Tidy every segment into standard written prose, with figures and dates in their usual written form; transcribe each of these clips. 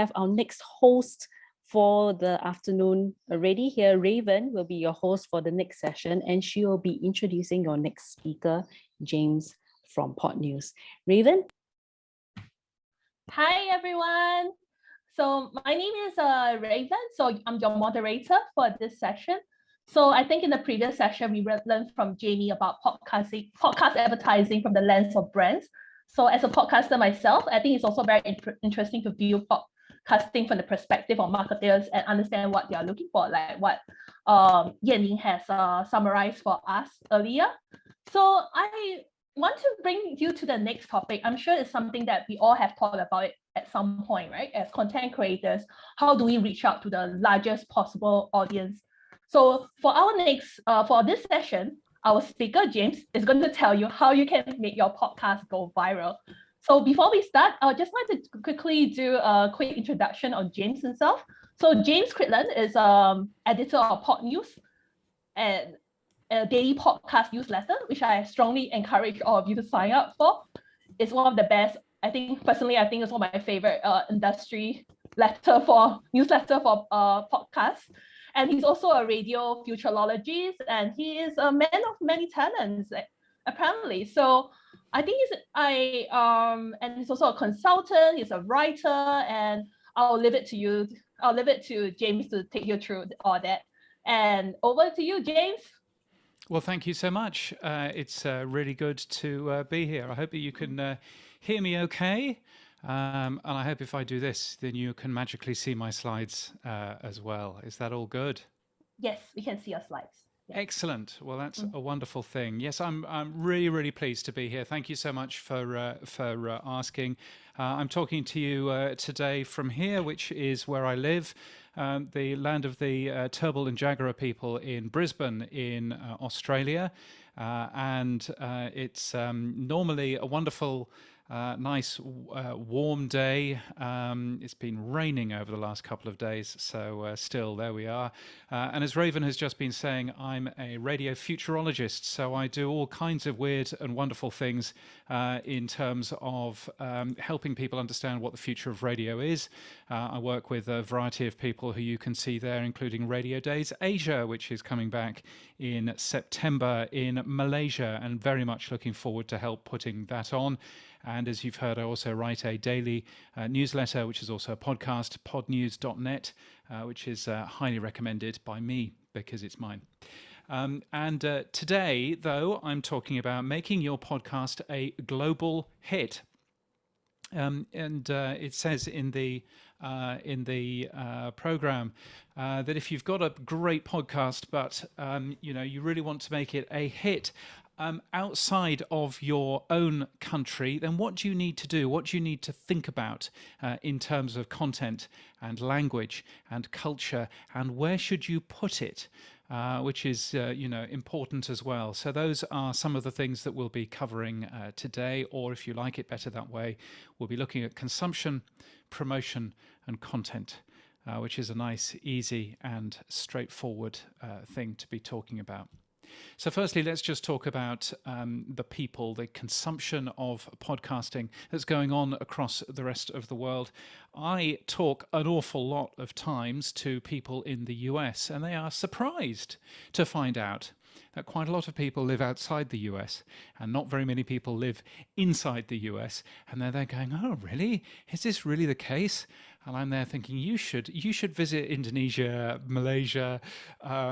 have our next host for the afternoon already here. Raven will be your host for the next session, and she will be introducing your next speaker, James from Podnews. Raven? Hi, everyone. So my name is Raven. So I'm your moderator for this session. So I think in the previous session, we learned from Jamie about podcast advertising from the lens of brands. So as a podcaster myself, I think it's also very interesting to view podcasting from the perspective of marketers and understand what they are looking for, like what Yan-Ling has summarized for us earlier. So I want to bring you to the next topic. I'm sure it's something that we all have thought about it at some point, right? As content creators, how do we reach out to the largest possible audience? So for this session, our speaker, James, is going to tell you how you can make your podcast go viral. So before we start, I would just like to quickly do a quick introduction on James himself. So James CRIDLAND is editor of Podnews and a daily podcast newsletter, which I strongly encourage all of you to sign up for. It's one of the best. I think it's one of my favorite newsletter for podcasts. And he's also a radio futurologist, and he is a man of many talents, apparently. So I think and he's also a consultant. He's a writer, and I'll leave it to James to take you through all that. And over to you, James. Well, thank you so much. It's really good to be here. I hope that you can hear me okay. And I hope if I do this, then you can magically see my slides as well. Is that all good? Yes, we can see your slides. Yeah. Excellent. Well, that's a wonderful thing. Yes, I'm really, really pleased to be here. Thank you so much for asking. I'm talking to you today from here, which is where I live, the land of the Turrbal and Jagera people in Brisbane in Australia. And it's normally a wonderful nice warm day. It's been raining over the last couple of days, so still there we are. And as Raven has just been saying, I'm a radio futurologist, so I do all kinds of weird and wonderful things in terms of helping people understand what the future of radio is. I work with a variety of people who you can see there, including Radio Days Asia, which is coming back in September in Malaysia, and very much looking forward to help putting that on. And as you've heard, I also write a daily newsletter, which is also a podcast, podnews.net, which is highly recommended by me because it's mine. And today, though, I'm talking about making your podcast a global hit. It says in the program that if you've got a great podcast, but you really want to make it a hit outside of your own country, then what do you need to do? What do you need to think about in terms of content and language and culture, and where should you put it? Which is important as well. So those are some of the things that we'll be covering today, or if you like it better that way, we'll be looking at consumption, promotion, and content, which is a nice, easy, and straightforward thing to be talking about. So firstly, let's just talk about the people, the consumption of podcasting that's going on across the rest of the world. I talk an awful lot of times to people in the US, and they are surprised to find out that quite a lot of people live outside the US and not very many people live inside the US. And they're going, oh, really? Is this really the case? And I'm there thinking, you should visit Indonesia, Malaysia,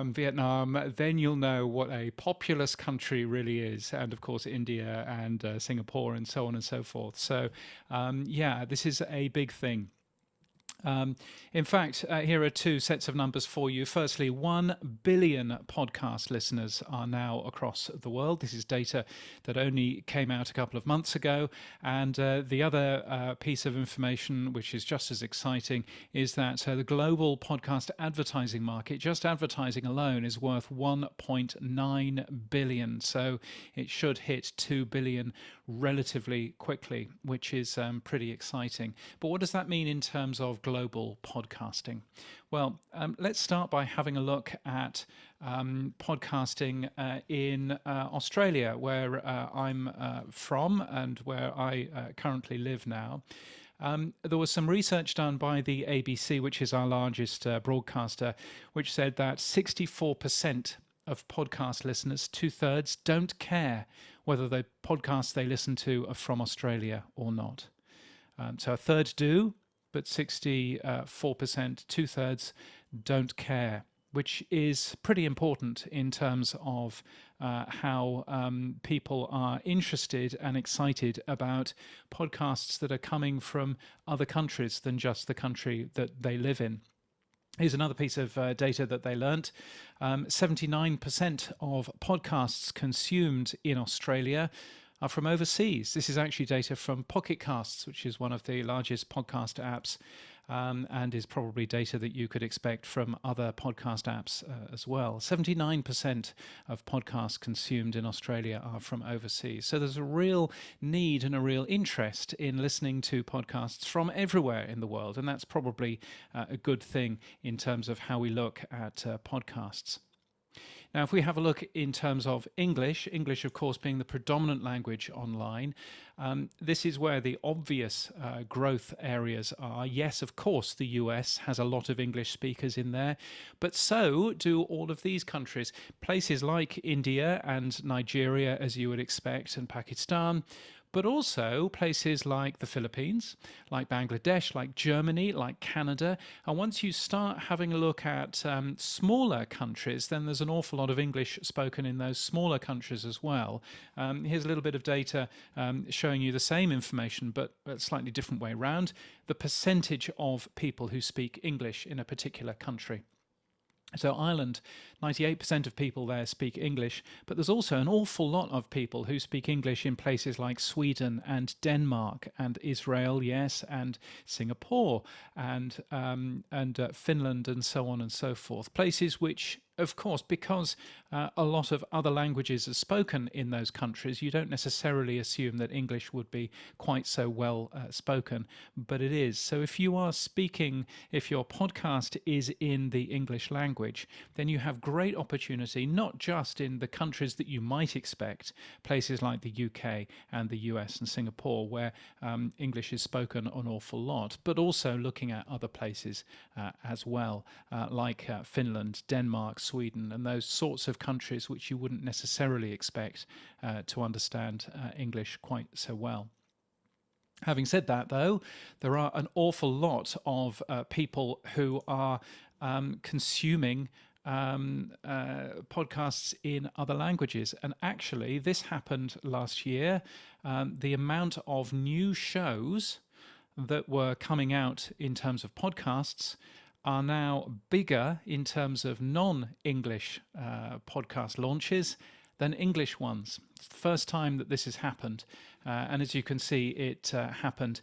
Vietnam. Then you'll know what a populous country really is. And of course, India and Singapore and so on and so forth. So yeah, this is a big thing. In fact, here are two sets of numbers for you. Firstly, 1 billion podcast listeners are now across the world. This is data that only came out a couple of months ago. And the other piece of information, which is just as exciting, is that the global podcast advertising market, just advertising alone, is worth 1.9 billion. So it should hit 2 billion relatively quickly, which is pretty exciting. But what does that mean in terms of global podcasting? Well, let's start by having a look at podcasting in Australia, where I'm from and where I currently live now. There was some research done by the ABC, which is our largest broadcaster, which said that 64% of podcast listeners, 2/3, don't care whether the podcasts they listen to are from Australia or not. So a third do, but 64%, 2/3 don't care, which is pretty important in terms of how people are interested and excited about podcasts that are coming from other countries than just the country that they live in. Here's another piece of data that they learnt. 79% of podcasts consumed in Australia are from overseas. This is actually data from Pocket Casts, which is one of the largest podcast apps, and is probably data that you could expect from other podcast apps as well. 79% of podcasts consumed in Australia are from overseas. So there's a real need and a real interest in listening to podcasts from everywhere in the world, and that's probably a good thing in terms of how we look at podcasts. Now, if we have a look in terms of English, of course, being the predominant language online, this is where the obvious growth areas are. Yes, of course, the US has a lot of English speakers in there, but so do all of these countries. Places like India and Nigeria, as you would expect, and Pakistan, but also places like the Philippines, like Bangladesh, like Germany, like Canada. And once you start having a look at smaller countries, then there's an awful lot of English spoken in those smaller countries as well. Here's a little bit of data showing you the same information, but a slightly different way around. The percentage of people who speak English in a particular country. So Ireland, 98% of people there speak English, but there's also an awful lot of people who speak English in places like Sweden and Denmark and Israel, yes, and Singapore and Finland and so on and so forth. Places which, of course, because a lot of other languages are spoken in those countries, you don't necessarily assume that English would be quite so well spoken, but it is. So if you are speaking, if your podcast is in the English language, then you have great opportunity, not just in the countries that you might expect, places like the UK and the US and Singapore, where English is spoken an awful lot, but also looking at other places as well, like Finland, Denmark, Sweden, and those sorts of countries which you wouldn't necessarily expect to understand English quite so well. Having said that, though, there are an awful lot of people who are consuming podcasts in other languages. And actually, this happened last year. The amount of new shows that were coming out in terms of podcasts are now bigger in terms of non-English podcast launches than English ones. It's the first time that this has happened, and as you can see, it happened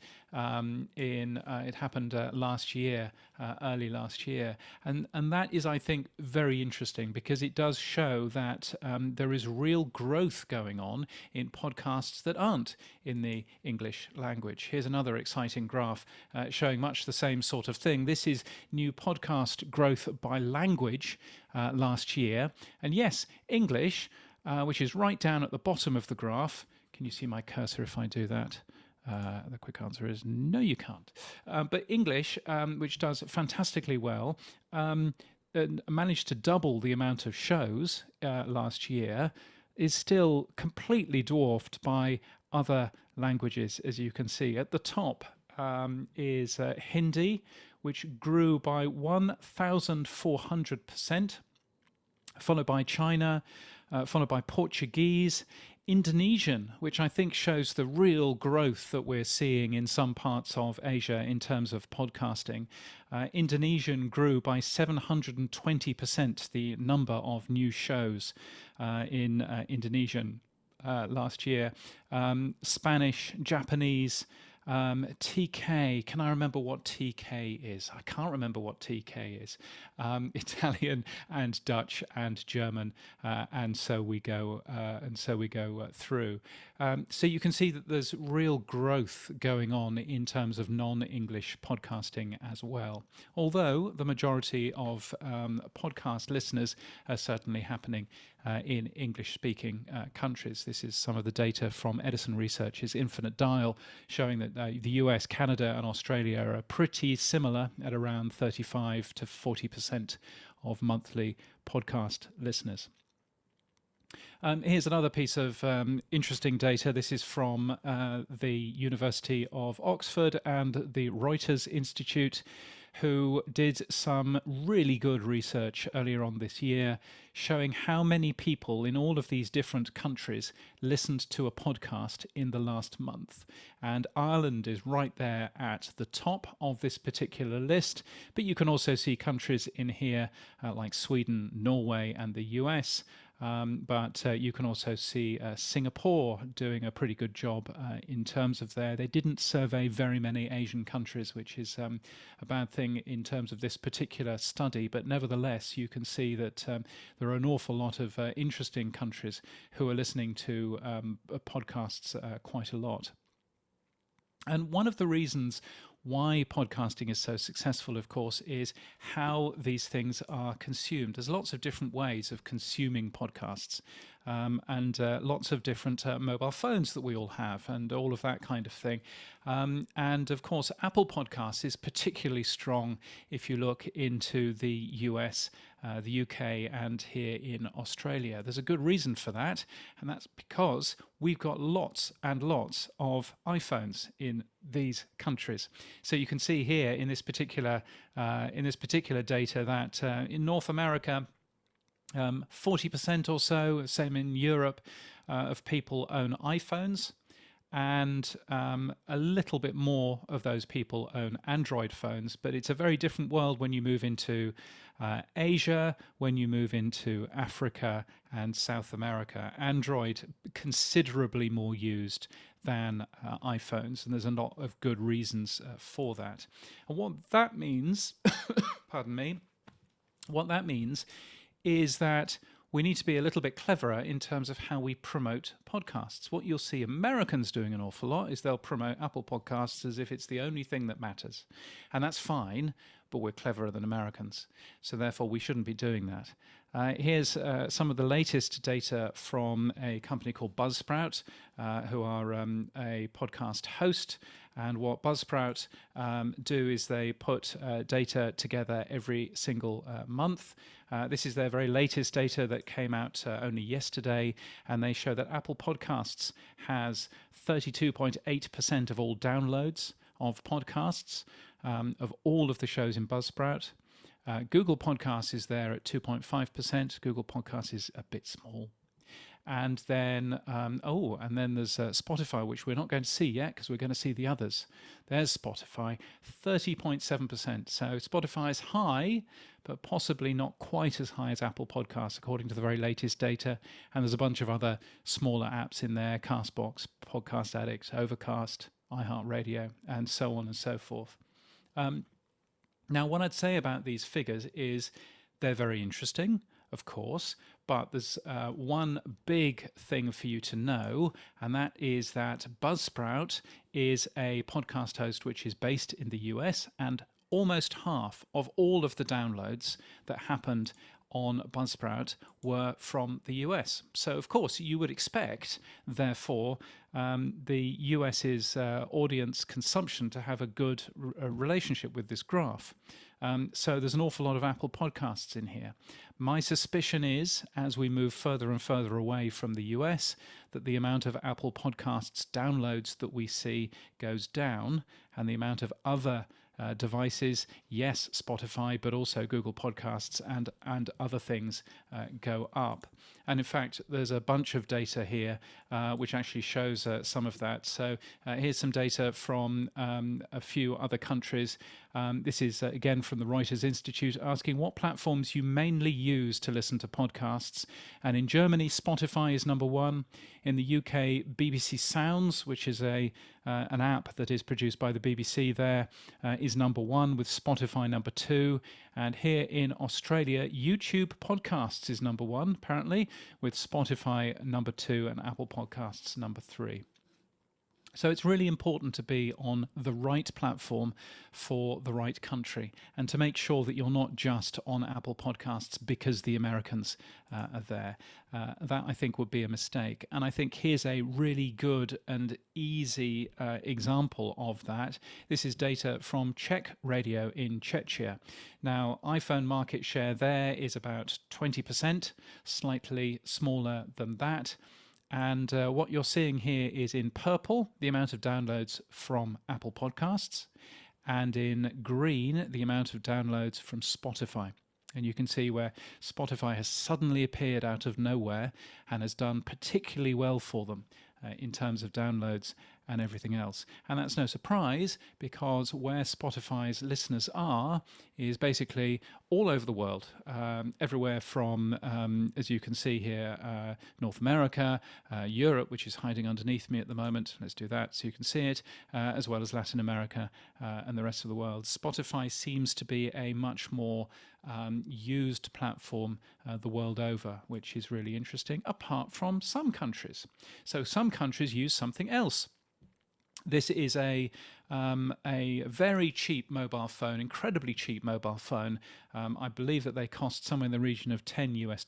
last year, early last year, and that is, I think, very interesting because it does show that there is real growth going on in podcasts that aren't in the English language. Here's another exciting graph showing much the same sort of thing. This is new podcast growth by language last year, and yes, English, which is right down at the bottom of the graph. Can you see my cursor if I do that? The quick answer is no, you can't. But English, which does fantastically well, managed to double the amount of shows last year, is still completely dwarfed by other languages, as you can see. At the top is Hindi, which grew by 1,400%, followed by China, followed by Portuguese, Indonesian, which I think shows the real growth that we're seeing in some parts of Asia in terms of podcasting. Indonesian grew by 720% the number of new shows in Indonesian last year. Spanish, Japanese, TK, can I remember what TK is? I can't remember what TK is. Italian and Dutch and German, and so we go through. So you can see that there's real growth going on in terms of non-English podcasting as well. Although the majority of podcast listeners are certainly happening in English-speaking countries. This is some of the data from Edison Research's Infinite Dial showing that the US, Canada, and Australia are pretty similar at around 35 to 40% of monthly podcast listeners. Here's another piece of interesting data. This is from the University of Oxford and the Reuters Institute, who did some really good research earlier on this year, showing how many people in all of these different countries listened to a podcast in the last month. And Ireland is right there at the top of this particular list, but you can also see countries in here like Sweden, Norway, and the US. But you can also see Singapore doing a pretty good job in terms of they didn't survey very many Asian countries, which is a bad thing in terms of this particular study. But nevertheless, you can see that there are an awful lot of interesting countries who are listening to podcasts quite a lot. And one of the reasons why podcasting is so successful, of course, is how these things are consumed. There's lots of different ways of consuming podcasts, and lots of different mobile phones that we all have, and all of that kind of thing. And of course, Apple Podcasts is particularly strong if you look into the US, the UK, and here in Australia. There's a good reason for that, and that's because we've got lots and lots of iPhones in these countries. So you can see here in this particular data that in North America, 40% or so, same in Europe, of people own iPhones, and a little bit more of those people own Android phones. But it's a very different world when you move into Asia, when you move into Africa and South America. Android considerably more used than iPhones, and there's a lot of good reasons for that. And what that means, pardon me, what that means is that we need to be a little bit cleverer in terms of how we promote podcasts. What you'll see Americans doing an awful lot is they'll promote Apple Podcasts as if it's the only thing that matters. And that's fine, but we're cleverer than Americans. So therefore, we shouldn't be doing that. Here's some of the latest data from a company called Buzzsprout, who are a podcast host. And what Buzzsprout do is they put data together every single month. This is their very latest data that came out only yesterday, and they show that Apple Podcasts has 32.8% of all downloads of podcasts, of all of the shows in Buzzsprout. Google Podcasts is there at 2.5%. Google Podcasts is a bit small. And then, and then there's Spotify, which we're not going to see yet because we're going to see the others. There's Spotify, 30.7%. So Spotify is high, but possibly not quite as high as Apple Podcasts, according to the very latest data. And there's a bunch of other smaller apps in there, Castbox, Podcast Addict, Overcast, iHeartRadio, and so on and so forth. Now, what I'd say about these figures is they're very interesting, of course, but there's one big thing for you to know, and that is that Buzzsprout is a podcast host which is based in the US, and almost half of all of the downloads that happened on Buzzsprout were from the US. So, of course, you would expect, therefore, the US's audience consumption to have a good relationship with this graph. So there's an awful lot of Apple Podcasts in here. My suspicion is, as we move further and further away from the US, that the amount of Apple Podcasts downloads that we see goes down, and the amount of other devices, yes, Spotify, but also Google Podcasts and other things go up. And in fact, there's a bunch of data here which actually shows some of that. So here's some data from a few other countries. This is again from the Reuters Institute, asking what platforms you mainly use to listen to podcasts. And in Germany, Spotify is number one. In the UK, BBC Sounds, which is an app that is produced by the BBC there, is number one, with Spotify number two. And here in Australia, YouTube Podcasts is number one, apparently, with Spotify number two and Apple Podcasts number three. So it's really important to be on the right platform for the right country, and to make sure that you're not just on Apple Podcasts because the Americans are there. That, I think, would be a mistake. And I think here's a really good and easy example of that. This is data from Czech radio in Czechia. Now, iPhone market share there is about 20%, slightly smaller than that. And what you're seeing here is in purple, the amount of downloads from Apple Podcasts, and in green, the amount of downloads from Spotify. And you can see where Spotify has suddenly appeared out of nowhere and has done particularly well for them in terms of downloads and everything else. And that's no surprise, because where Spotify's listeners are is basically all over the world, everywhere from, as you can see here, North America, Europe, which is hiding underneath me at the moment. Let's do that so you can see it, as well as Latin America and the rest of the world. Spotify seems to be a much more used platform the world over, which is really interesting, apart from some countries. So some countries use something else. This is a very cheap mobile phone, incredibly cheap mobile phone. I believe that they cost somewhere in the region of $10 US.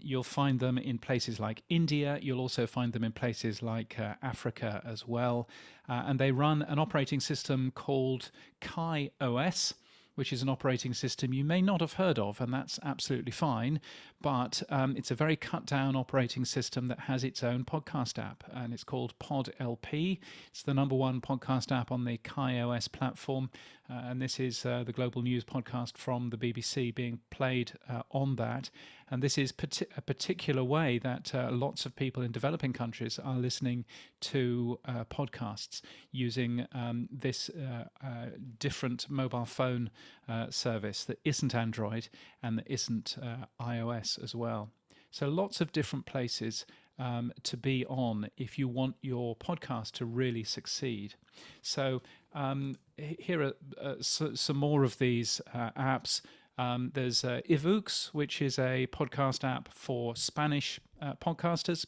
You'll find them in places like India. You'll also find them in places like Africa as well. And they run an operating system called KaiOS, which is an operating system you may not have heard of, and that's absolutely fine. But it's a very cut-down operating system that has its own podcast app, and it's called PodLP. It's the #1 podcast app on the KaiOS platform, and this is the global news podcast from the BBC being played on that. And this is a particular way that lots of people in developing countries are listening to podcasts using this different mobile phone service that isn't Android and that isn't iOS as well. So lots of different places to be on if you want your podcast to really succeed. So here are some more of these apps. There's Evooks, which is a podcast app for Spanish podcasters.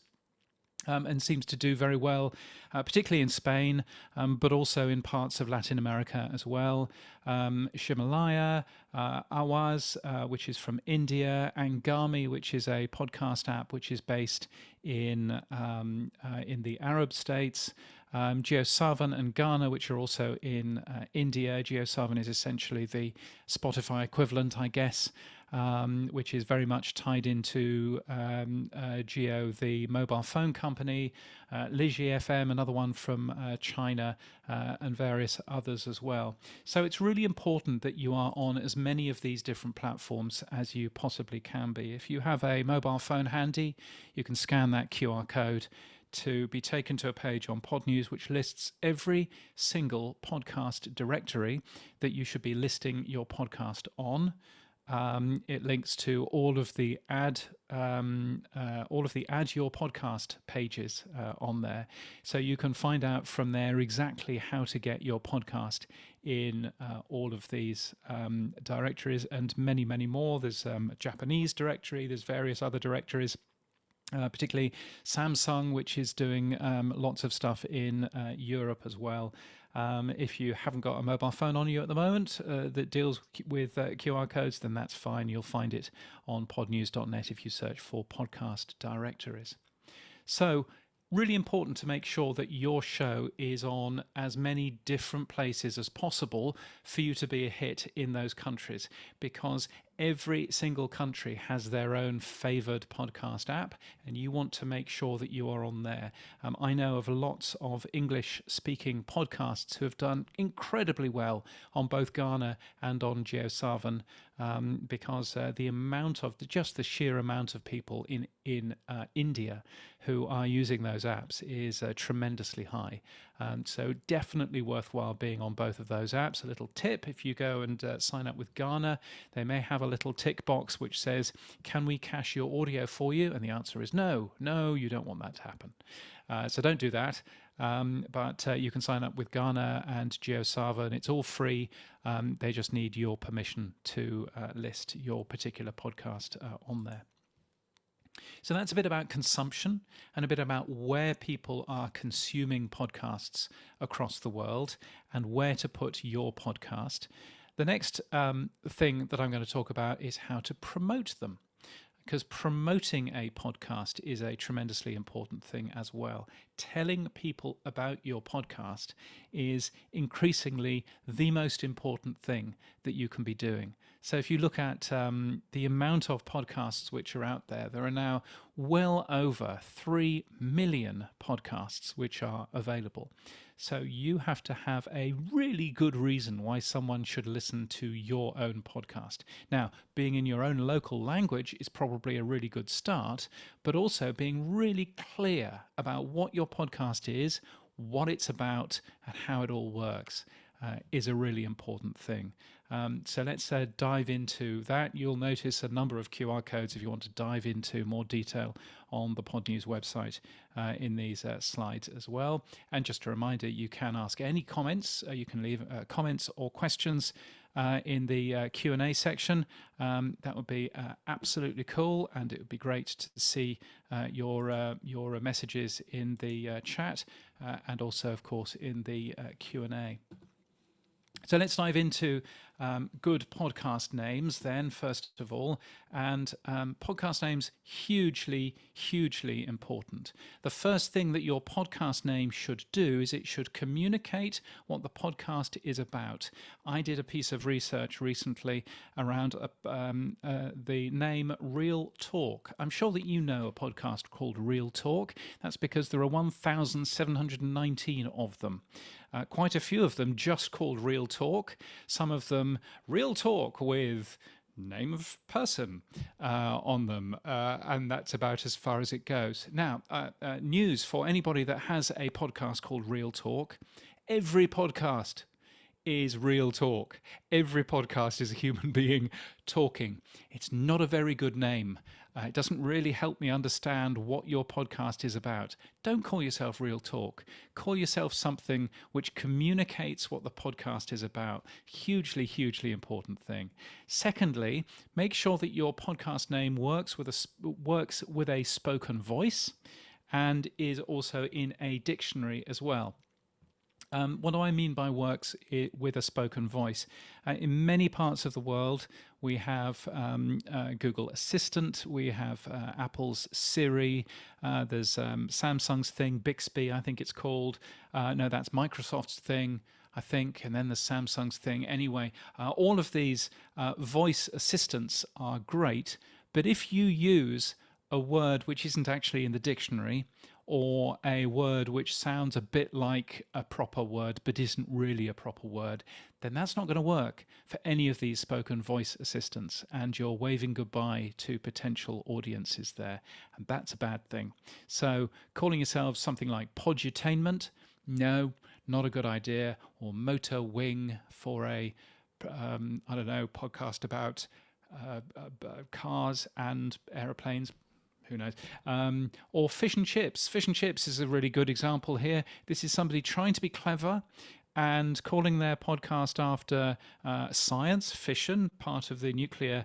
And seems to do very well, particularly in Spain, but also in parts of Latin America as well. Shimalaya, Awaz, which is from India, Angami, which is a podcast app which is based in the Arab states. JioSaavn and Ghana, which are also in India. JioSaavn is essentially the Spotify equivalent, I guess, which is very much tied into Jio, the mobile phone company, Ligi FM, another one from China, and various others as well. So it's really important that you are on as many of these different platforms as you possibly can be. If you have a mobile phone handy, you can scan that QR code to be taken to a page on Podnews which lists every single podcast directory that you should be listing your podcast on. It links to all of the add your podcast pages on there, so you can find out from there exactly how to get your podcast in all of these directories and many, many more. There's a Japanese directory. There's various other directories. Particularly Samsung, which is doing lots of stuff in Europe as well. If you haven't got a mobile phone on you at the moment that deals with QR codes, then that's fine. You'll find it on podnews.net if you search for podcast directories. So, really important to make sure that your show is on as many different places as possible for you to be a hit in those countries, because every single country has their own favored podcast app, and you want to make sure that you are on there. I know of lots of English-speaking podcasts who have done incredibly well on both Ghana and on JioSaavn, because the amount of just the sheer amount of people in India who are using those apps is tremendously high. So definitely worthwhile being on both of those apps. A little tip: if you go and sign up with Ghana, they may have a little tick box which says, "Can we cache your audio for you?" And the answer is no. No, you don't want that to happen. So don't do that. But you can sign up with Ghana and JioSaavn. It's all free. They just need your permission to list your particular podcast on there. So that's a bit about consumption and a bit about where people are consuming podcasts across the world and where to put your podcast. The next thing that I'm going to talk about is how to promote them, because promoting a podcast is a tremendously important thing as well. Telling people about your podcast is increasingly the most important thing that you can be doing. So if you look at the amount of podcasts which are out there, there are now well over 3 million podcasts which are available. So you have to have a really good reason why someone should listen to your own podcast. Now, being in your own local language is probably a really good start, but also being really clear about what your podcast is, what it's about, and how it all works is a really important thing. So let's dive into that. You'll notice a number of QR codes if you want to dive into more detail on the Podnews website in these slides as well. And just a reminder, you can ask any comments. You can leave comments or questions in the Q&A section. That would be absolutely cool, and it would be great to see your messages in the chat and also, of course, in the Q&A. So let's dive into good podcast names then, first of all. And podcast names, hugely, hugely important. The first thing that your podcast name should do is it should communicate what the podcast is about. I did a piece of research recently around the name Real Talk. I'm sure that you know a podcast called Real Talk. That's because there are 1,719 of them. Quite a few of them just called Real Talk. Some of them Real Talk with name of person on them, and that's about as far as it goes. Now, news for anybody that has a podcast called Real Talk: every podcast is real talk. Every podcast is a human being talking. It's not a very good name. It doesn't really help me understand what your podcast is about. Don't call yourself Real Talk. Call yourself something which communicates what the podcast is about. Hugely, hugely important thing. Secondly, make sure that your podcast name works with a spoken voice and is also in a dictionary as well. What do I mean by works with a spoken voice? In many parts of the world, we have Google Assistant, we have Apple's Siri, there's Samsung's thing, Bixby, I think it's called. No, that's Microsoft's thing, I think, and then the Samsung's thing. Anyway, all of these voice assistants are great, but if you use a word which isn't actually in the dictionary, or a word which sounds a bit like a proper word but isn't really a proper word, then that's not going to work for any of these spoken voice assistants, and you're waving goodbye to potential audiences there, and that's a bad thing. So calling yourself something like Podutainment, no, not a good idea, or Motor Wing for a, I don't know, podcast about cars and aeroplanes, who knows? Or Fish and Chips. Fish and Chips is a really good example here. This is somebody trying to be clever and calling their podcast after science, fission, part of the nuclear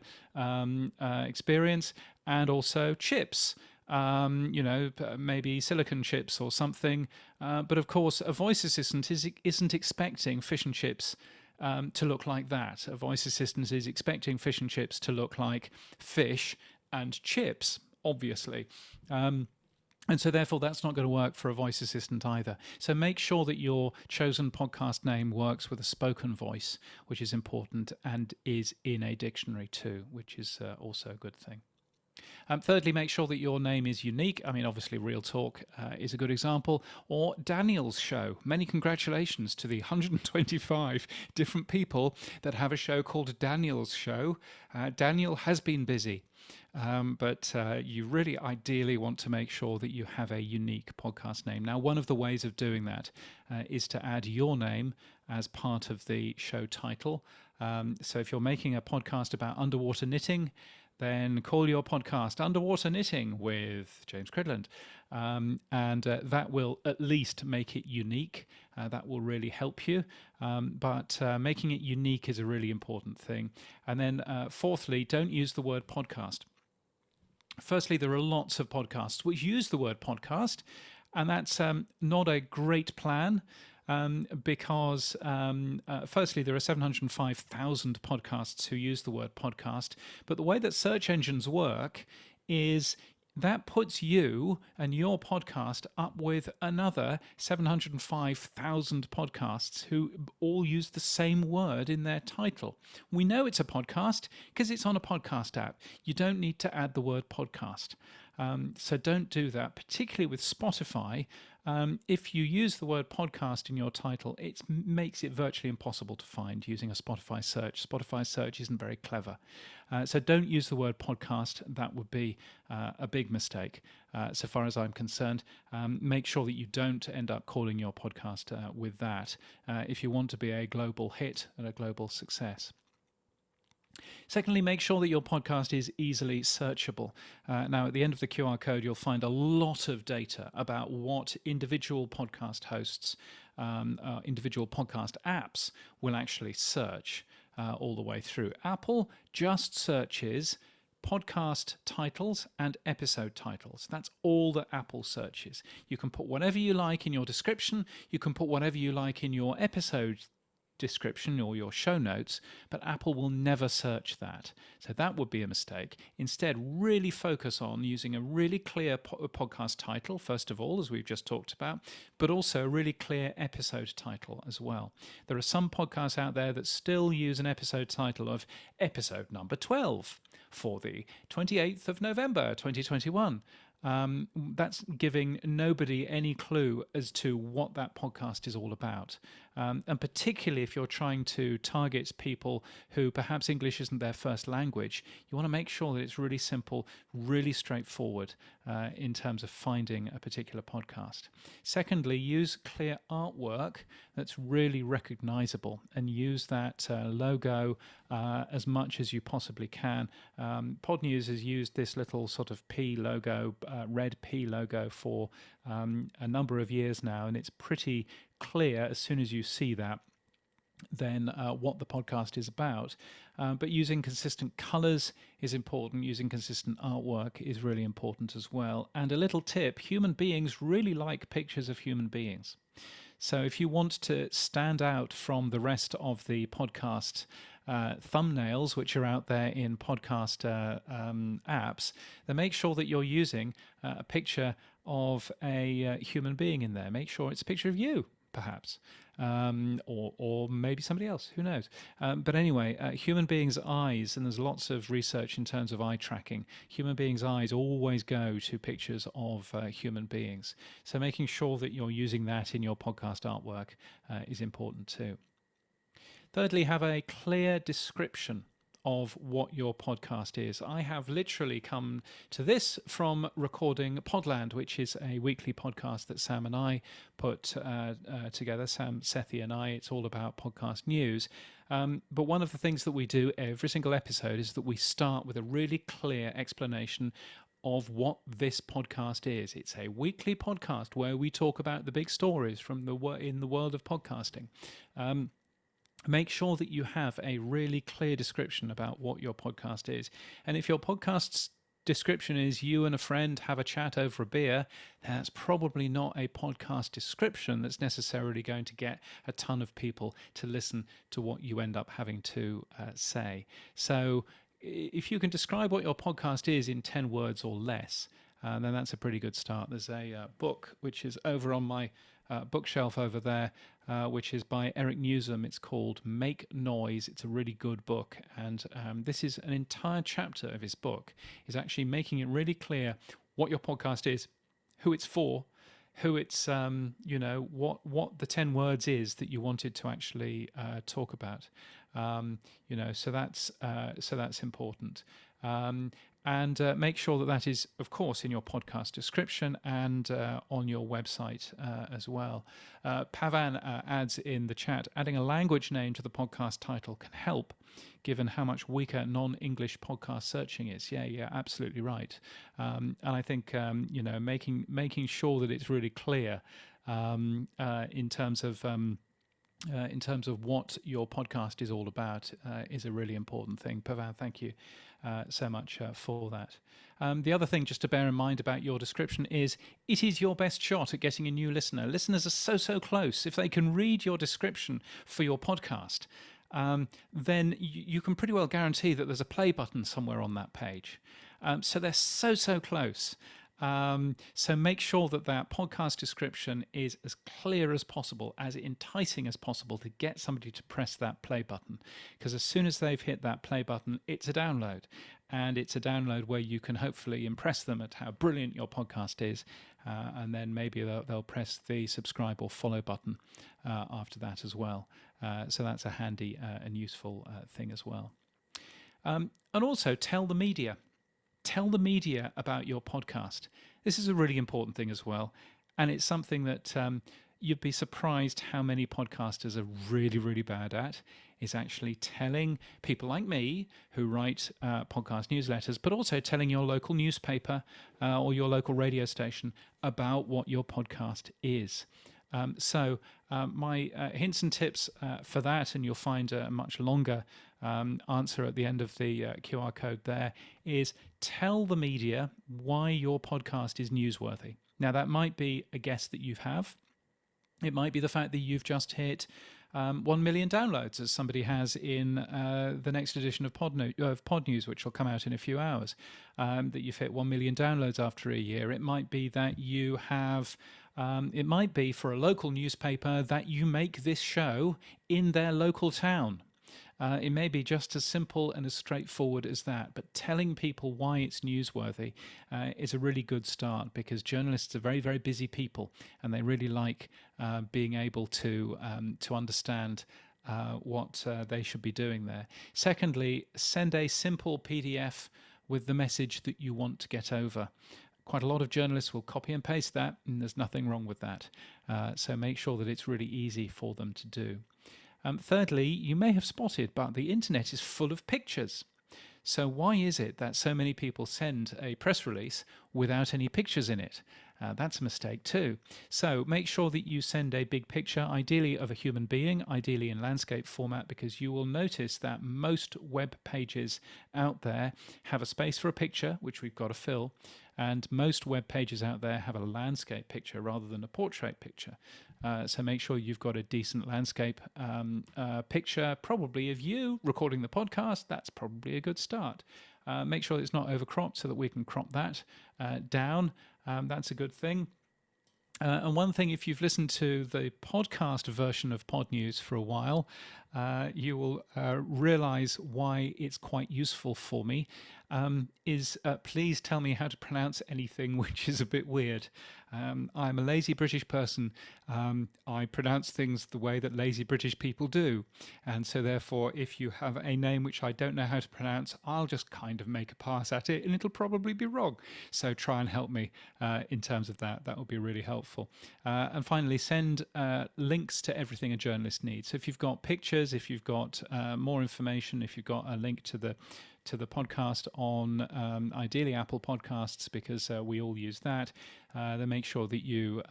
experience, and also chips. Maybe silicon chips or something. But of course, a voice assistant isn't expecting Fish and Chips to look like that. A voice assistant is expecting Fish and Chips to look like fish and chips, obviously. And so therefore that's not going to work for a voice assistant either. So make sure that your chosen podcast name works with a spoken voice, which is important, and is in a dictionary too, which is also a good thing. Thirdly, make sure that your name is unique. I mean, obviously, Real Talk is a good example. Or Daniel's Show. Many congratulations to the 125 different people that have a show called Daniel's Show. Daniel has been busy. But you really ideally want to make sure that you have a unique podcast name. Now, one of the ways of doing that is to add your name as part of the show title. So if you're making a podcast about underwater knitting, then call your podcast Underwater Knitting with James CRIDLAND. And that will at least make it unique. That will really help you. But making it unique is a really important thing. And then fourthly, don't use the word podcast. Firstly, there are lots of podcasts which use the word podcast, and that's not a great plan. Because firstly, there are 705,000 podcasts who use the word podcast. But the way that search engines work is that puts you and your podcast up with another 705,000 podcasts who all use the same word in their title. We know it's a podcast because it's on a podcast app. You don't need to add the word podcast. So don't do that, particularly with Spotify. If you use the word podcast in your title, it makes it virtually impossible to find using a Spotify search. Spotify search isn't very clever. So don't use the word podcast. That would be a big mistake, so far as I'm concerned. Make sure that you don't end up calling your podcast with that if you want to be a global hit and a global success. Secondly, make sure that your podcast is easily searchable. Now, at the end of the QR code, you'll find a lot of data about what individual podcast hosts, individual podcast apps will actually search all the way through. Apple just searches podcast titles and episode titles. That's all that Apple searches. You can put whatever you like in your description. You can put whatever you like in your episode description or your show notes, but Apple will never search that. So that would be a mistake. Instead, really focus on using a really clear podcast title, first of all, as we've just talked about, but also a really clear episode title as well. There are some podcasts out there that still use an episode title of episode number 12 for the 28th of November, 2021. That's giving nobody any clue as to what that podcast is all about. And particularly if you're trying to target people who perhaps English isn't their first language, you want to make sure that it's really simple, really straightforward in terms of finding a particular podcast. Secondly, use clear artwork that's really recognizable and use that logo as much as you possibly can. Podnews has used this little sort of P logo, red P logo for a number of years now, and it's pretty clear as soon as you see that then what the podcast is about. But using consistent colors is important. Using consistent artwork is really important as well. And a little tip, human beings really like pictures of human beings. So if you want to stand out from the rest of the podcast thumbnails, which are out there in podcast apps, then make sure that you're using a picture of a human being in there. Make sure it's a picture of you, perhaps, or maybe somebody else, who knows. But anyway, human beings' eyes, and there's lots of research in terms of eye tracking, human beings' eyes always go to pictures of human beings. So making sure that you're using that in your podcast artwork is important too. Thirdly, have a clear description of what your podcast is. I have literally come to this from recording Podland, which is a weekly podcast that Sam and I put together, Sam, Sethi and I. It's all about podcast news. But one of the things that we do every single episode is that we start with a really clear explanation of what this podcast is. It's a weekly podcast where we talk about the big stories from in the world of podcasting. Make sure that you have a really clear description about what your podcast is. And if your podcast's description is you and a friend have a chat over a beer, that's probably not a podcast description that's necessarily going to get a ton of people to listen to what you end up having to say. So if you can describe what your podcast is in 10 words or less, then that's a pretty good start. There's a book which is over on my bookshelf over there, which is by Eric Newsom. It's called Make Noise. It's a really good book, and this is an entire chapter of his book is actually making it really clear what your podcast is, who it's for, who it's what the 10 words is that you wanted to actually talk about. So that's important. And make sure that that is, of course, in your podcast description and on your website as well. Pavan adds in the chat, adding a language name to the podcast title can help, given how much weaker non-English podcast searching is. Yeah, absolutely right. And I think making sure that it's really clear in terms of in terms of what your podcast is all about is a really important thing. Pavan, thank you so much for that. The other thing just to bear in mind about your description is it is your best shot at getting a new listener. Listeners are so close. If they can read your description for your podcast, then you can pretty well guarantee that there's a play button somewhere on that page. So they're so close. So make sure that that podcast description is as clear as possible, as enticing as possible to get somebody to press that play button. Because as soon as they've hit that play button, it's a download. And it's a download where you can hopefully impress them at how brilliant your podcast is. And then maybe they'll press the subscribe or follow button after that as well. So that's a handy and useful thing as well. And also tell the media. Tell the media about your podcast. This is a really important thing as well. And it's something that you'd be surprised how many podcasters are really bad at, is actually telling people like me who write podcast newsletters, but also telling your local newspaper or your local radio station about what your podcast is. So my hints and tips for that, and you'll find a much longer answer at the end of the QR code there, is tell the media why your podcast is newsworthy. Now, that might be a guest that you have. It might be the fact that you've just hit 1 million downloads, as somebody has in the next edition of Podnews, which will come out in a few hours, that you've hit 1 million downloads after a year. It might be that you have... it might be for a local newspaper that you make this show in their local town. It may be just as simple and as straightforward as that, but telling people why it's newsworthy is a really good start, because journalists are very busy people, and they really like being able to understand what they should be doing there. Secondly, send a simple PDF with the message that you want to get over. Quite a lot of journalists will copy and paste that, and there's nothing wrong with that. So make sure that it's really easy for them to do. Thirdly, you may have spotted, but the internet is full of pictures. So why is it that so many people send a press release without any pictures in it? That's a mistake too. So make sure that you send a big picture, ideally of a human being, ideally in landscape format, because you will notice that most web pages out there have a space for a picture, which we've got to fill, and most web pages out there have a landscape picture rather than a portrait picture. So make sure you've got a decent landscape picture, probably of you recording the podcast. That's probably a good start. Make sure it's not overcropped so that we can crop that down. That's a good thing. And one thing, if you've listened to the podcast version of Podnews for a while, you will realize why it's quite useful for me, is please tell me how to pronounce anything which is a bit weird. I'm a lazy British person. I pronounce things the way that lazy British people do. And so therefore, if you have a name which I don't know how to pronounce, I'll just kind of make a pass at it, and it'll probably be wrong. So try and help me in terms of that. That will be really helpful. And finally, send links to everything a journalist needs. So if you've got pictures, if you've got more information, if you've got a link to the podcast on ideally Apple Podcasts, because we all use that, then make sure that you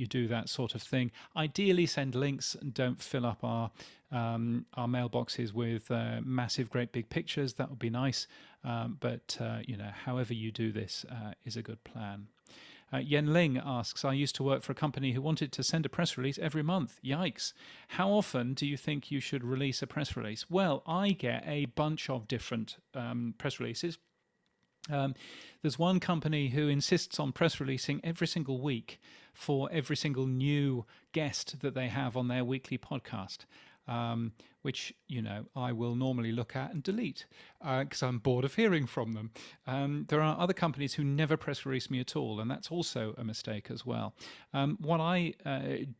do that sort of thing. Ideally, send links and don't fill up our mailboxes with massive, great big pictures. That would be nice, but however you do this is a good plan. Yen Ling asks, I used to work for a company who wanted to send a press release every month. Yikes. How often do you think you should release a press release? Well, I get a bunch of different press releases. There's one company who insists on press releasing every single week for every single new guest that they have on their weekly podcast. Which, I will normally look at and delete because I'm bored of hearing from them. There are other companies who never press release me at all, and that's also a mistake as well. What I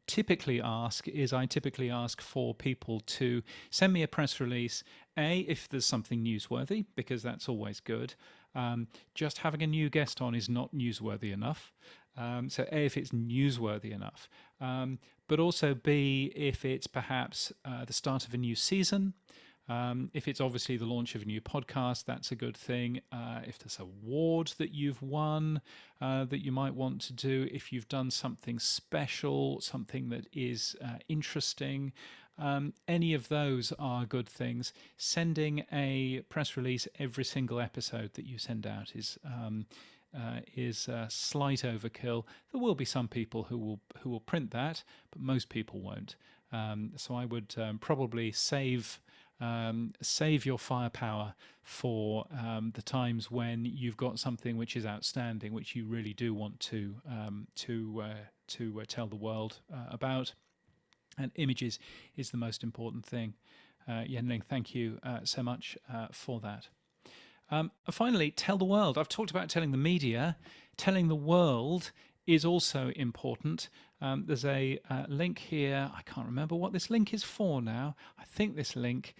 typically ask is for people to send me a press release, if there's something newsworthy, because that's always good. Just having a new guest on is not newsworthy enough. So A, if it's newsworthy enough, but also B, if it's perhaps the start of a new season, If it's obviously the launch of a new podcast, that's a good thing. If there's an award that you've won that you might want to do, if you've done something special, something that is interesting, any of those are good things. Sending a press release every single episode that you send out is slight overkill. There will be some people who will print that, but most people won't. So I would probably save your firepower for the times when you've got something which is outstanding, which you really do want to tell the world about. And images is the most important thing. Yenling, thank you so much for that. Finally, tell the world. I've talked about telling the media. Telling the world is also important. There's a link here. I can't remember what this link is for now. I think this link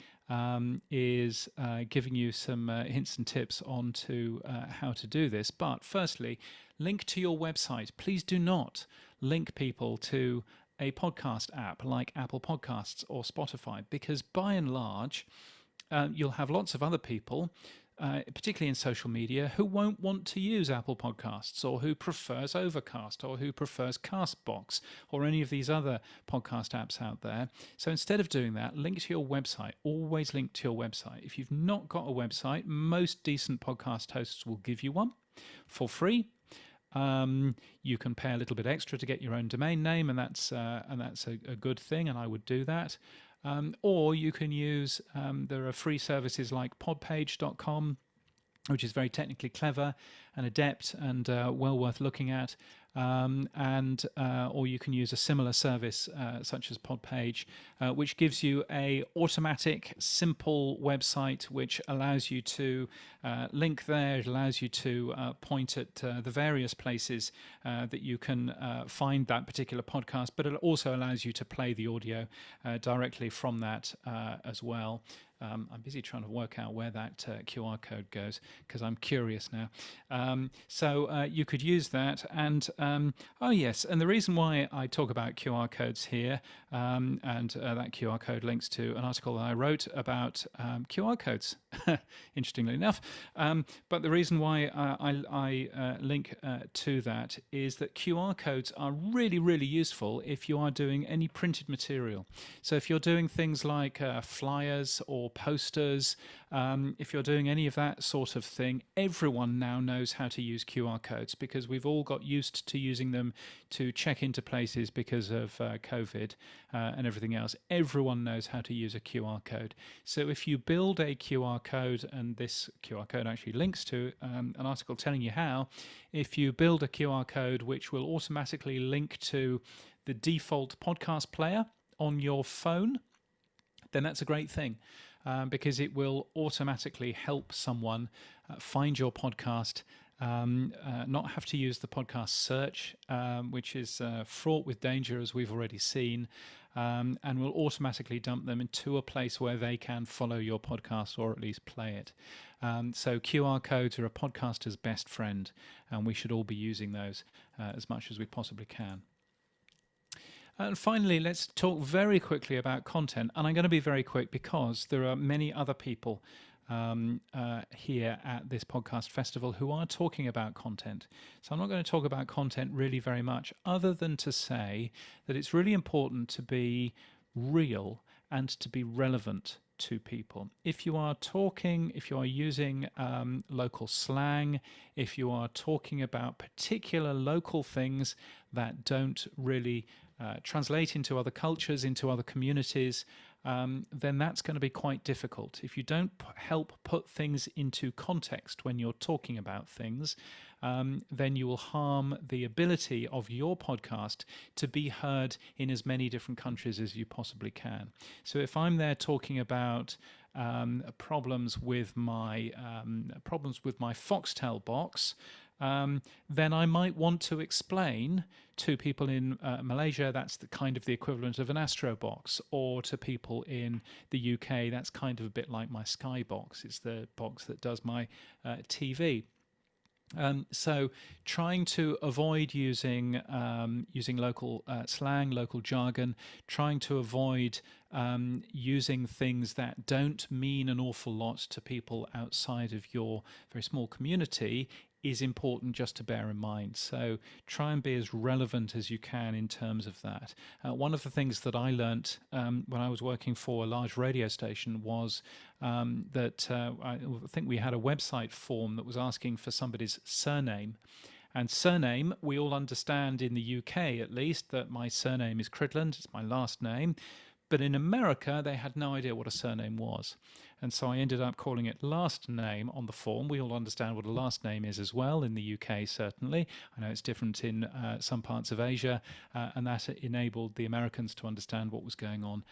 is giving you some hints and tips on to how to do this. But firstly, link to your website. Please do not link people to a podcast app like Apple Podcasts or Spotify, because by and large, you'll have lots of other people, particularly in social media, who won't want to use Apple Podcasts, or who prefers Overcast, or who prefers Castbox, or any of these other podcast apps out there. So instead of doing that, link to your website. Always link to your website. If you've not got a website, most decent podcast hosts will give you one for free. You can pay a little bit extra to get your own domain name, and that's a good thing, and I would do that. Or you can use, there are free services like podpage.com, which is very technically clever and adept and well worth looking at. Or you can use a similar service such as Podpage, which gives you a automatic, simple website which allows you to link there. It allows you to point at the various places that you can find that particular podcast, but it also allows you to play the audio directly from that as well. I'm busy trying to work out where that QR code goes, because I'm curious now. So you could use that. And oh yes, and the reason why I talk about QR codes here, and that QR code links to an article that I wrote about QR codes, interestingly enough. But the reason why I link to that is that QR codes are really, really useful if you are doing any printed material. So if you're doing things like flyers or posters, if you're doing any of that sort of thing, everyone now knows how to use QR codes, because we've all got used to using them to check into places because of COVID and everything else. Everyone knows how to use a QR code. So if you build a QR code, and this QR code actually links to an article telling you how, if you build a QR code which will automatically link to the default podcast player on your phone, then that's a great thing. Because it will automatically help someone find your podcast, not have to use the podcast search, which is fraught with danger, as we've already seen, and will automatically dump them into a place where they can follow your podcast, or at least play it. So QR codes are a podcaster's best friend, and we should all be using those as much as we possibly can. And finally, let's talk very quickly about content. And I'm going to be very quick because there are many other people here at this podcast festival who are talking about content. So I'm not going to talk about content really very much, other than to say that it's really important to be real and to be relevant to people. If you are talking, if you are using local slang, if you are talking about particular local things that don't really translate into other cultures, into other communities, then that's going to be quite difficult. If you don't help put things into context when you're talking about things, then you will harm the ability of your podcast to be heard in as many different countries as you possibly can. So if I'm there talking about problems with my Foxtel box, then I might want to explain to people in Malaysia that's the kind of the equivalent of an Astro box, or to people in the UK that's kind of a bit like my Sky box. It's the box that does my TV. So trying to avoid using local slang, local jargon, trying to avoid using things that don't mean an awful lot to people outside of your very small community is important just to bear in mind. So try and be as relevant as you can in terms of that. One of the things that I learnt when I was working for a large radio station was that I think we had a website form that was asking for somebody's surname. And surname, we all understand in the UK at least that my surname is CRIDLAND, it's my last name. But in America, they had no idea what a surname was. And so I ended up calling it last name on the form. We all understand what a last name is as well, in the UK certainly. I know it's different in some parts of Asia, and that enabled the Americans to understand what was going on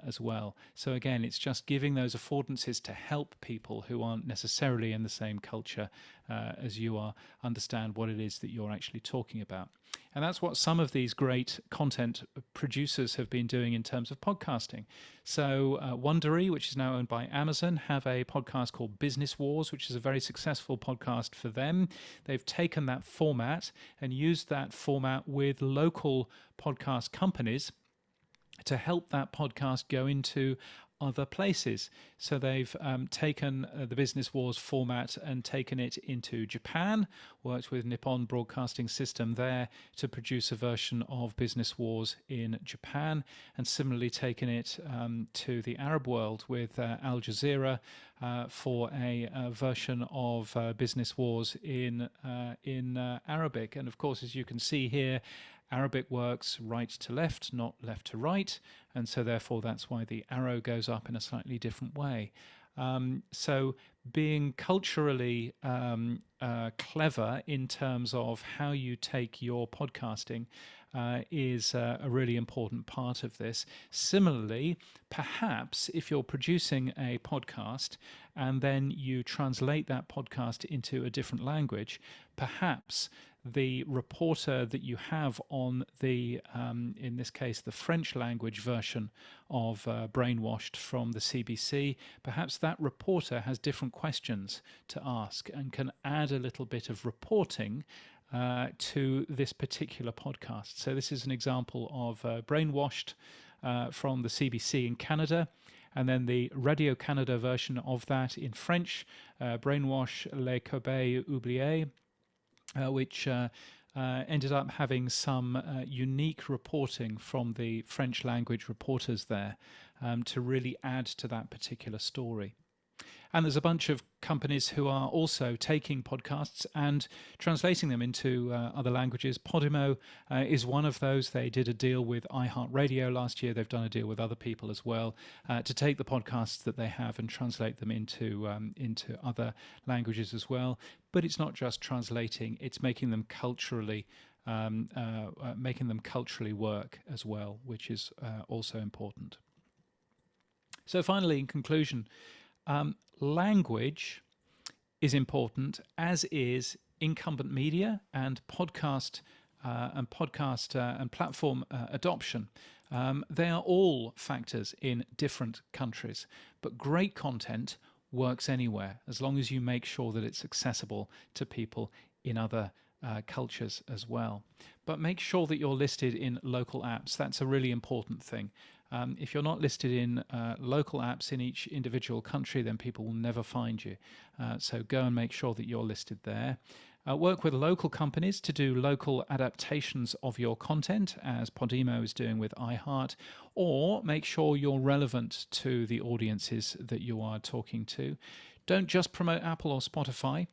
as well. So again, it's just giving those affordances to help people who aren't necessarily in the same culture as you are understand what it is that you're actually talking about. And that's what some of these great content producers have been doing in terms of podcasting. So Wondery, which is now owned by Amazon, have a podcast called Business Wars, which is a very successful podcast for them. They've taken that format and used that format with local podcast companies to help that podcast go into other places. So they've taken the Business Wars format and taken it into Japan, worked with Nippon Broadcasting System there to produce a version of Business Wars in Japan, and similarly taken it to the Arab world with Al Jazeera for a version of Business Wars in Arabic. And of course, as you can see here, Arabic works right to left, not left to right, and so therefore that's why the arrow goes up in a slightly different way. So being culturally clever in terms of how you take your podcasting is a really important part of this. Similarly, perhaps if you're producing a podcast and then you translate that podcast into a different language, perhaps the reporter that you have on the, in this case, the French language version of Brainwashed from the CBC, perhaps that reporter has different questions to ask and can add a little bit of reporting to this particular podcast. So this is an example of Brainwashed from the CBC in Canada. And then the Radio Canada version of that in French, Brainwash les Corbeilles oubliées, which ended up having some unique reporting from the French language reporters there to really add to that particular story. And there's a bunch of companies who are also taking podcasts and translating them into other languages. Podimo is one of those. They did a deal with iHeartRadio last year. They've done a deal with other people as well to take the podcasts that they have and translate them into other languages as well. But it's not just translating; it's making them culturally work as well, which is also important. So finally, in conclusion, language is important, as is incumbent media and podcast and platform adoption. They are all factors in different countries, but great content works anywhere as long as you make sure that it's accessible to people in other cultures as well. But make sure that you're listed in local apps. That's a really important thing. If you're not listed in local apps in each individual country, then people will never find you. So go and make sure that you're listed there. Work with local companies to do local adaptations of your content, as Podimo is doing with iHeart, or make sure you're relevant to the audiences that you are talking to. Don't just promote Apple or Spotify.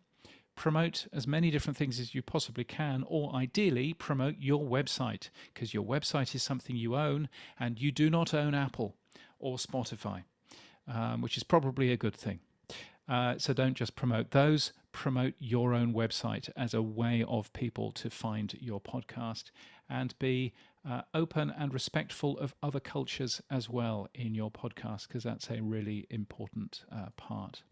Promote as many different things as you possibly can, or ideally promote your website, because your website is something you own, and you do not own Apple or Spotify, which is probably a good thing. So don't just promote those, promote your own website as a way of people to find your podcast, and be open and respectful of other cultures as well in your podcast, because that's a really important part.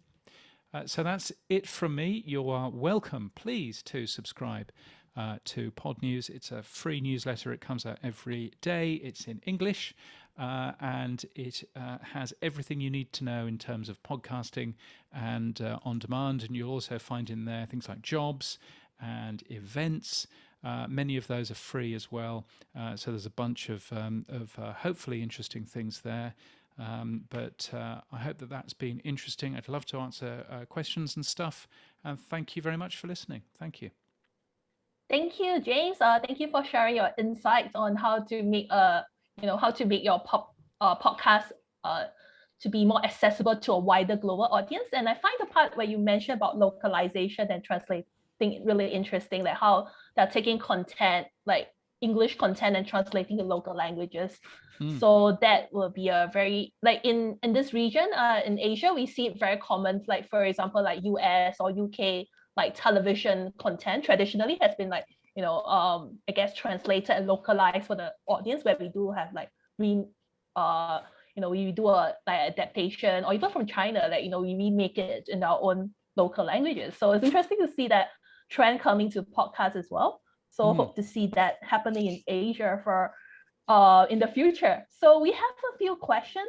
So that's it from me. You are welcome, please, to subscribe to Podnews. It's a free newsletter. It comes out every day. It's in English, and it has everything you need to know in terms of podcasting and on demand. And you'll also find in there things like jobs and events. Many of those are free as well. So there's a bunch of hopefully interesting things there. But I hope that that's been interesting. I'd love to answer questions and stuff. And thank you very much for listening. Thank you. Thank you, James. Thank you for sharing your insights on how to make your podcast to be more accessible to a wider global audience. And I find the part where you mentioned about localization and translating really interesting, like how they're taking content, like English content, and translating to local languages. So that will be a very, like in this region, in Asia, we see it very common, like for example, like US or UK, like television content traditionally has been like, I guess translated and localized for the audience, where we do have like we do a like adaptation, or even from China, like we remake it in our own local languages. So it's interesting to see that trend coming to podcasts as well. So hope to see that happening in Asia for in the future. So we have a few questions.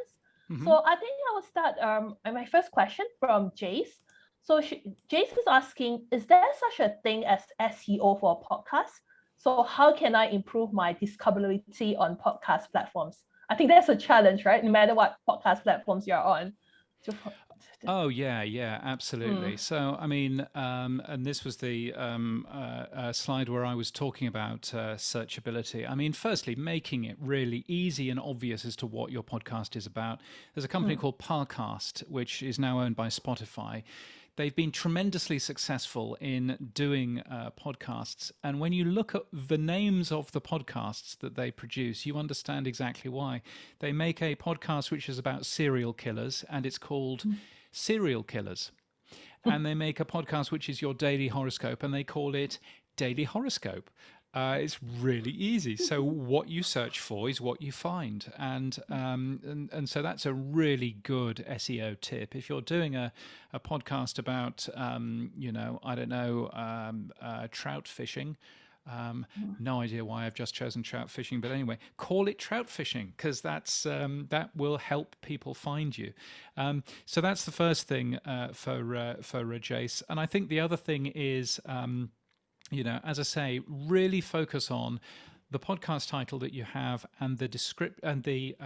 So I think I will start my first question from Jace. So Jace is asking, is there such a thing as SEO for a podcast? So how can I improve my discoverability on podcast platforms? I think that's a challenge, right? No matter what podcast platforms you're on. Oh yeah, absolutely. So I mean, and this was the slide where I was talking about searchability. I mean, firstly, making it really easy and obvious as to what your podcast is about. There's a company called Parcast, which is now owned by Spotify. They've been tremendously successful in doing podcasts. And when you look at the names of the podcasts that they produce, you understand exactly why. They make a podcast which is about serial killers, and it's called Serial Killers. And they make a podcast which is your daily horoscope, and they call it Daily Horoscope. It's really easy. So what you search for is what you find, and so that's a really good SEO tip. If you're doing a podcast about trout fishing, no idea why I've just chosen trout fishing, but anyway, call it trout fishing, because that will help people find you. So that's the first thing for Jace, and I think the other thing is. As I say, really focus on the podcast title that you have and the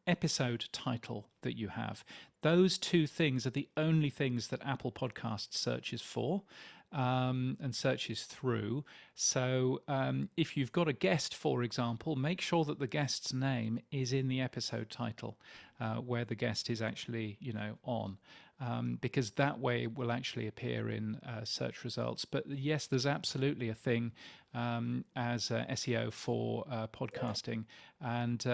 episode title that you have. Those two things are the only things that Apple Podcasts searches for and searches through. So if you've got a guest, for example, make sure that the guest's name is in the episode title where the guest is actually, on. Because that way it will actually appear in search results. But yes, there's absolutely a thing as SEO for podcasting. And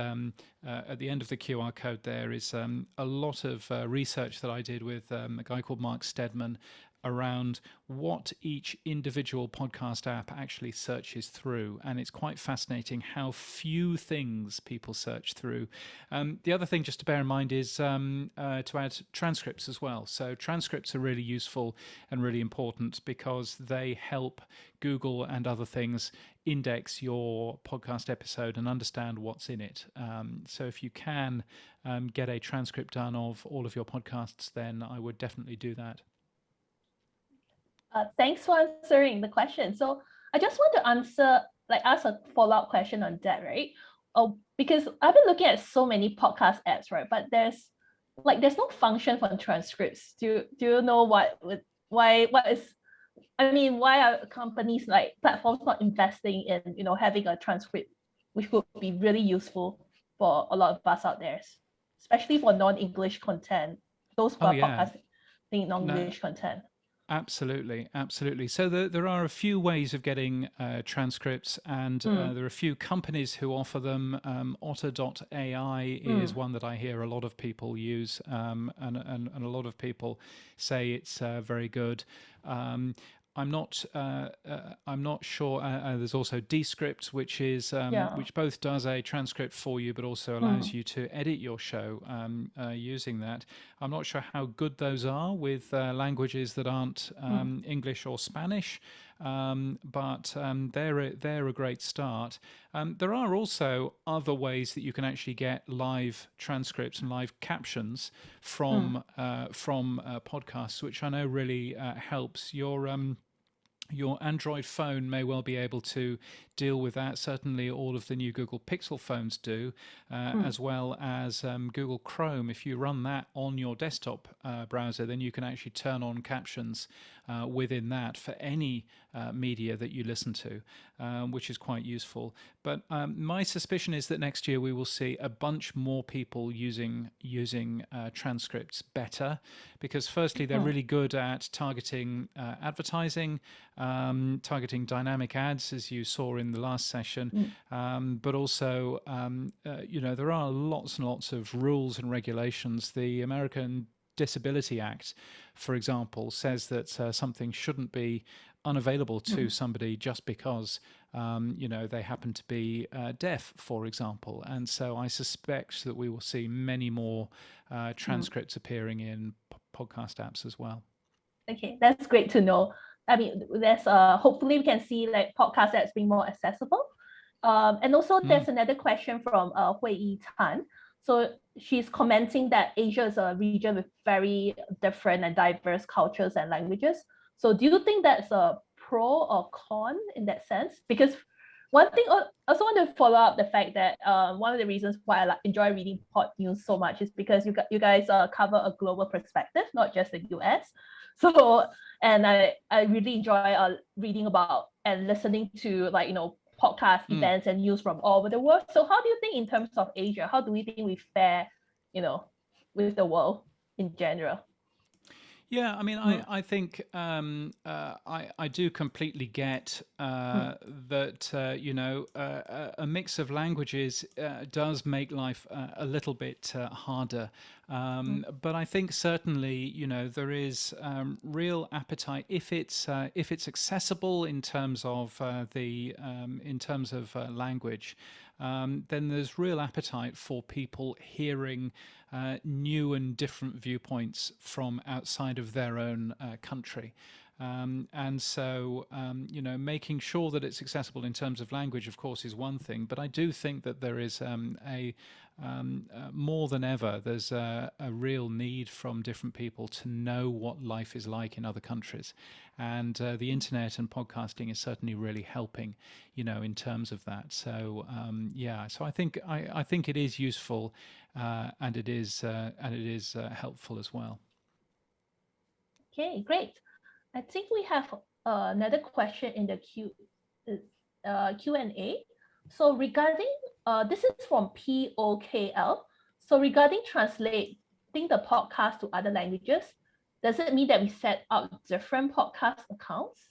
at the end of the QR code there is a lot of research that I did with a guy called Mark Steadman around what each individual podcast app actually searches through. And it's quite fascinating how few things people search through. The other thing just to bear in mind is to add transcripts as well. So transcripts are really useful and really important because they help Google and other things index your podcast episode and understand what's in it. So if you can get a transcript done of all of your podcasts, then I would definitely do that. Thanks for answering the question. So I just want to ask a follow-up question on that, right? Because I've been looking at so many podcast apps, right? But there's no function for transcripts. Do you know why are companies like platforms not investing in having a transcript, which would be really useful for a lot of us out there, especially for non-English content, those who are podcasting non-English content. Absolutely. So there are a few ways of getting transcripts, and there are a few companies who offer them. Otter.ai is one that I hear a lot of people use, and a lot of people say it's very good. I'm not sure. There's also Descript, which both does a transcript for you, but also allows you to edit your show using that. I'm not sure how good those are with languages that aren't English or Spanish, but they're a great start. There are also other ways that you can actually get live transcripts and live captions from podcasts, which I know really helps. your Android phone may well be able to deal with that. Certainly, all of the new Google Pixel phones do, as well as Google Chrome. If you run that on your desktop browser, then you can actually turn on captions within that for any media that you listen to, which is quite useful. But my suspicion is that next year we will see a bunch more people using transcripts better, because firstly they're really good at targeting advertising, targeting dynamic ads, as you saw in the last session, but also there are lots and lots of rules and regulations. The American Disability Act, for example, says that something shouldn't be unavailable to somebody just because they happen to be deaf, for example. And so I suspect that we will see many more transcripts appearing in podcast apps as well. Okay, that's great to know. I mean, there's hopefully we can see like podcast apps being more accessible. And also there's another question from Hui Yi Tan. So she's commenting that Asia is a region with very different and diverse cultures and languages. So do you think that's a pro or con in that sense? Because one thing I also want to follow up the fact that one of the reasons why I enjoy reading Podnews so much is because you guys cover a global perspective, not just the US. So, and I really enjoy reading about and listening to podcast events and news from all over the world. So how do you think in terms of Asia, how do we think we fare, with the world in general? Yeah, I mean, I think I do completely get that, a mix of languages does make life a little bit harder. But I think certainly, there is real appetite if it's accessible in terms of language. Then there's real appetite for people hearing new and different viewpoints from outside of their own country. And so, making sure that it's accessible in terms of language, of course, is one thing. But I do think that there is more than ever, there's a real need from different people to know what life is like in other countries. And the internet and podcasting is certainly really helping, in terms of that. So, so I think it is useful, and it is helpful as well. Okay, great. I think we have another question in the Q&A. So regarding, this is from POKL. So regarding translating the podcast to other languages, does it mean that we set up different podcast accounts?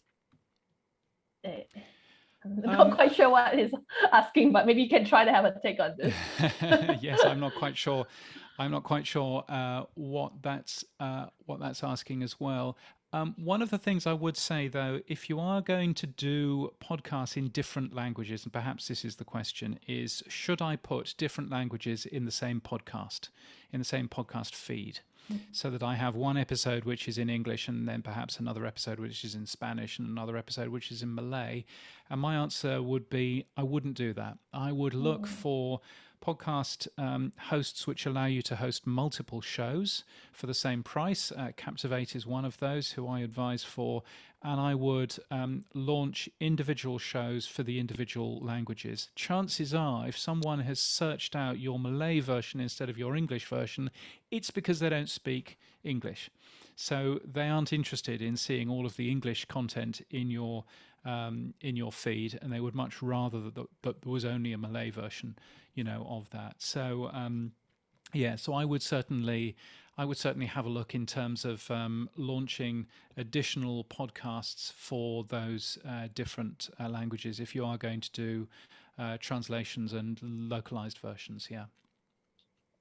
I'm not quite sure what he's asking, but maybe you can try to have a take on this. Yes, I'm not quite sure. What that's asking as well. One of the things I would say, though, if you are going to do podcasts in different languages, and perhaps this is the question, is should I put different languages in the same podcast feed? So that I have one episode which is in English, and then perhaps another episode which is in Spanish, and another episode which is in Malay. And my answer would be, I wouldn't do that. I would look for podcast hosts which allow you to host multiple shows for the same price. Captivate is one of those who I advise for, and I would launch individual shows for the individual languages. Chances are, if someone has searched out your Malay version instead of your English version, it's because they don't speak English. So they aren't interested in seeing all of the English content in your feed, and they would much rather that there was only a Malay version, of that. So so I would certainly have a look in terms of launching additional podcasts for those different languages if you are going to do translations and localized versions. Yeah.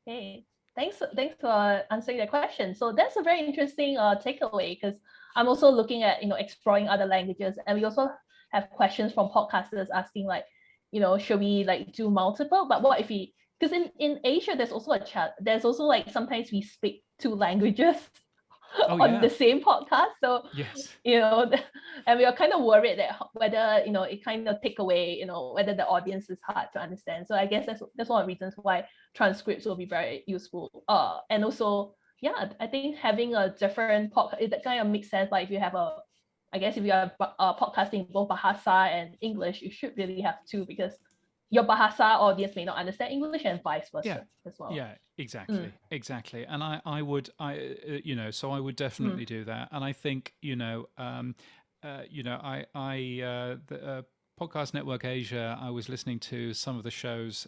Okay. Thanks for answering the question. So that's a very interesting takeaway, because I'm also looking at exploring other languages, and we also have questions from podcasters asking should we do multiple? But what if we, because in Asia there's also there's also sometimes we speak two languages on the same podcast. So yes, and we are kind of worried that whether it kind of take away whether the audience is hard to understand. So I guess that's one of the reasons why transcripts will be very useful. And also I think having a different podcast, it kind of makes sense. Like if you have a I guess if you are podcasting both Bahasa and English, you should really have two, because your Bahasa audience may not understand English and vice versa as well. Yeah, exactly. And I would so I would definitely do that. And I think the Podcast Network Asia, I was listening to some of the shows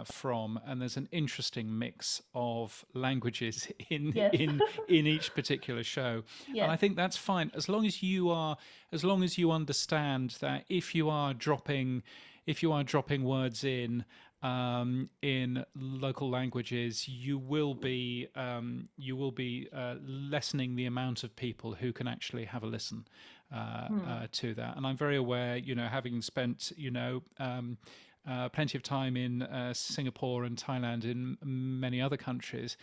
from, and there's an interesting mix of languages in each particular show. Yes. And I think that's fine as long as you understand that if you are dropping words in local languages, you will be lessening the amount of people who can actually have a listen to that. And I'm very aware, having spent plenty of time in Singapore and Thailand, in many other countries,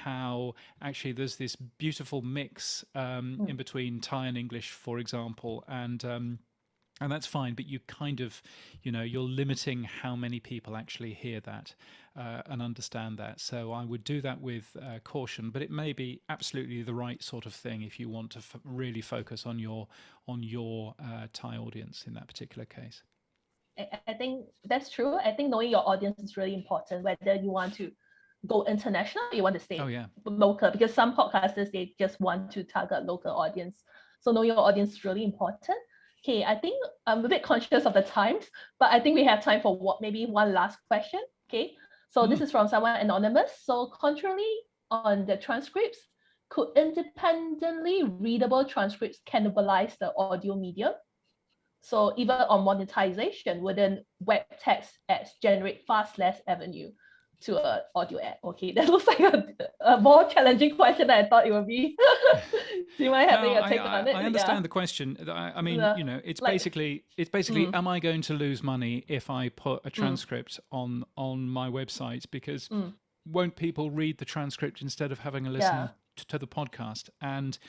how actually there's this beautiful mix in between Thai and English, for example, and that's fine, but you kind of, you're limiting how many people actually hear that and understand that. So I would do that with caution, but it may be absolutely the right sort of thing if you want to really focus on your Thai audience in that particular case. I think that's true. I think knowing your audience is really important, whether you want to go international or you want to stay local, because some podcasters, they just want to target local audience. So knowing your audience is really important. Okay, I think I'm a bit conscious of the times, but I think we have time for maybe one last question. Okay, so this is from someone anonymous. So contrarily on the transcripts, could independently readable transcripts cannibalize the audio medium? So even on monetization, wouldn't web text ads generate far less revenue to an audio ad? Okay, that looks like a more challenging question than I thought it would be. Do you mind having a take on it? I understand the question. I mean, it's basically, am I going to lose money if I put a transcript on my website? Because won't people read the transcript instead of having a listen to the podcast? And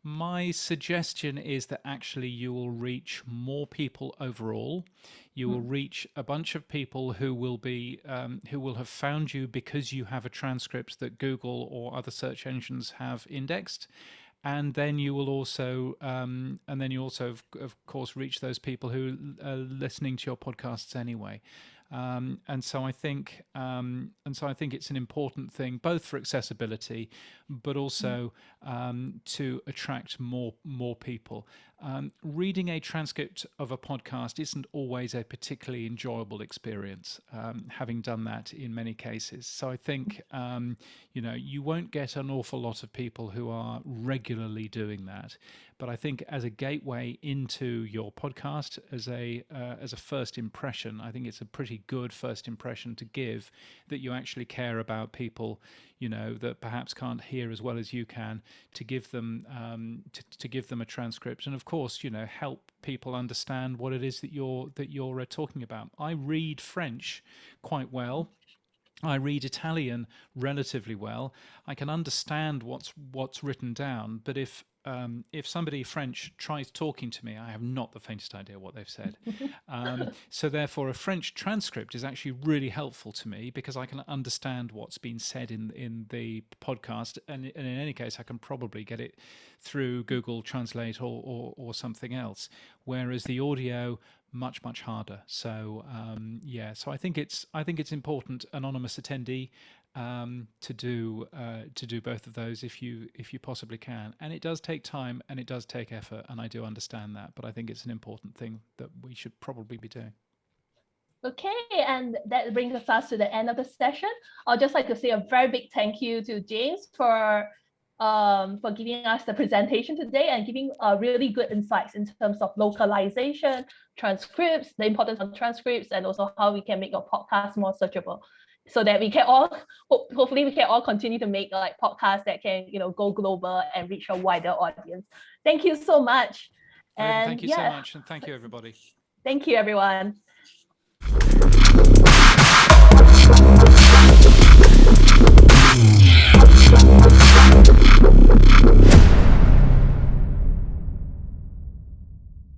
my suggestion is that actually you will reach more people overall. You will reach a bunch of people who will have found you because you have a transcript that Google or other search engines have indexed. And then you will also, of course, reach those people who are listening to your podcasts anyway. And so I think it's an important thing, both for accessibility, but also to attract more people. Reading a transcript of a podcast isn't always a particularly enjoyable experience, having done that in many cases. So I think you won't get an awful lot of people who are regularly doing that. But I think as a gateway into your podcast, as a first impression, I think it's a pretty good first impression to give, that you actually care about people, that perhaps can't hear as well as you can, to give them to give them a transcript, and of course, help people understand what it is that you're talking about. I read French quite well. I read Italian relatively well. I can understand what's written down, but if somebody French tries talking to me, I have not the faintest idea what they've said. So therefore, a French transcript is actually really helpful to me, because I can understand what's been said in the podcast, and in any case, I can probably get it through Google Translate or something else. Whereas the audio, much harder. So so I think it's important, anonymous attendee, to do both of those if you possibly can. And it does take time and it does take effort, and I do understand that, but I think it's an important thing that we should probably be doing. Okay, and that brings us to the end of the session. I'd just like to say a very big thank you to James for giving us the presentation today and giving really good insights in terms of localization, transcripts, the importance of transcripts, and also how we can make your podcast more searchable, so that we can all, hopefully we can all continue to make like podcasts that can, go global and reach a wider audience. Thank you so much. And thank you so much, and thank you, everybody. Thank you, everyone.